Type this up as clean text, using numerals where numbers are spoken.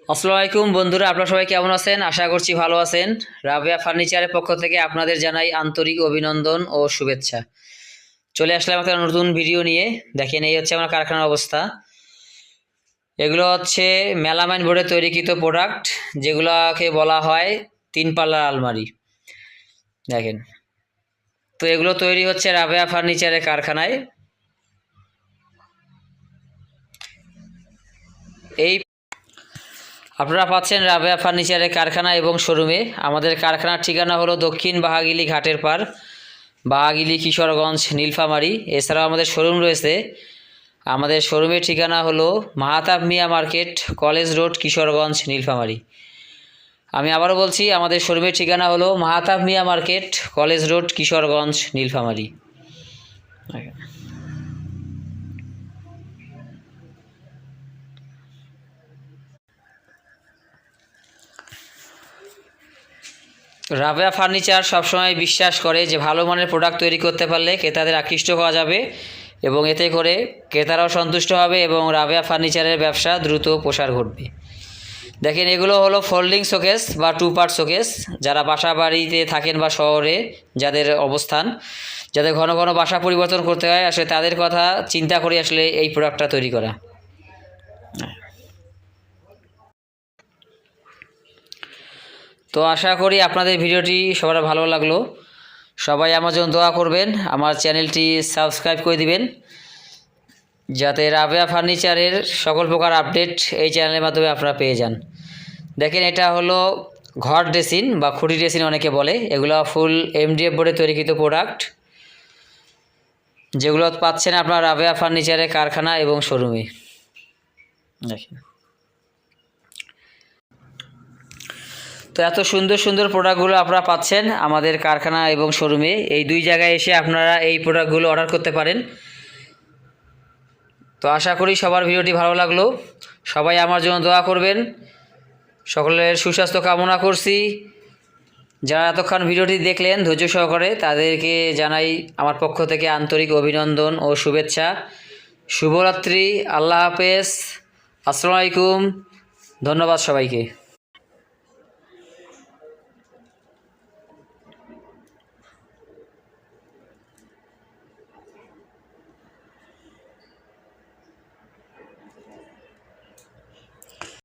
আসসালামু আলাইকুম বন্ধুরা, আপনারা সবাই কেমন আছেন? আশা করছি ভালো আছেন। রাবেয়া ফার্নিচারের পক্ষ থেকে আপনাদের জানাই আন্তরিক অভিনন্দন ও শুভেচ্ছা। চলে আসলাম একটা নতুন ভিডিও নিয়ে। দেখেন, এই হচ্ছে আমার কারখানার অবস্থা। এগুলো হচ্ছে মেলামাইন বোর্ডে তৈরিকৃত প্রোডাক্ট, যেগুলোকে বলা হয় 3 পাল্লার আলমারি। দেখেন, তো এগুলো তৈরি হচ্ছে রাবেয়া ফার্নিচারের কারখানায়। এই আপনারা পাচ্ছেন রাবেয়া ফার্নিচারের কারখানা এবং শোরুমে। আমাদের কারখানার ঠিকানা হলো দক্ষিণ বাহাগিলি ঘাটের পার, বাহাগিলি, কিশোরগঞ্জ, নীলফামারী। এছাড়াও আমাদের শোরুম রয়েছে। আমাদের শোরুমের ঠিকানা হলো Mahatab Mia market, college road, Kishoreganj, Nilphamari. আমি আবারও বলছি, আমাদের শোরুমের ঠিকানা হলো Mahatab Mia market, college road, Kishoreganj, Nilphamari. Rabeya furniture সবসময় বিশ্বাস করে যে ভালো মানের প্রোডাক্ট তৈরি করতে পারলে ক্রেতাদের আকৃষ্ট করা যাবে এবং এতে করে ক্রেতারাও সন্তুষ্ট হবে এবং রাবেয়া ফার্নিচারের ব্যবসা দ্রুত প্রসার ঘটবে। দেখেন, এগুলো হলো ফোল্ডিং শোকেস বা 2 পার্ট শোকেস। যারা বাসা বাড়িতে থাকেন বা শহরে যাদের অবস্থান, যাদের ঘন ঘন বাসা পরিবর্তন করতে হয়, আসলে তাদের কথা চিন্তা করে আসলে এই প্রোডাক্টটা তৈরি করা। তো আশা করি আপনাদের ভিডিওটি সবার ভালো লাগলো। সবাই আমার জন্য দোয়া করবেন, আমার চ্যানেলটি সাবস্ক্রাইব করে দিবেন, যাতে রাবেয়া ফার্নিচারের সকল প্রকার আপডেট এই চ্যানেলের মাধ্যমে আপনারা পেয়ে যান। দেখেন, এটা হলো ঘর ড্রেসিন বা খুঁটি ড্রেসিন অনেকে বলে। এগুলো ফুল এমডিএফ বোর্ডে তৈরিকৃত প্রোডাক্ট, যেগুলো পাচ্ছেন আপনার রাবেয়া ফার্নিচারের কারখানা এবং শোরুমে। দেখেন, তো এত সুন্দর সুন্দর প্রোডাক্টগুলো আপনারা পাচ্ছেন আমাদের কারখানা এবং শোরুমে। এই 2 জায়গায় এসে আপনারা এই প্রোডাক্টগুলো অর্ডার করতে পারেন। তো আশা করি সবার ভিডিওটি ভালো লাগলো। সবাই আমার জন্য দোয়া করবেন। সকলের সুস্বাস্থ্য কামনা করছি। যারা এতক্ষণ ভিডিওটি দেখলেন ধৈর্য সহকারে, তাদেরকে জানাই আমার পক্ষ থেকে আন্তরিক অভিনন্দন ও শুভেচ্ছা। শুভরাত্রি, আল্লাহ হাফেজ, আসসালামু আলাইকুম। ধন্যবাদ সবাইকে।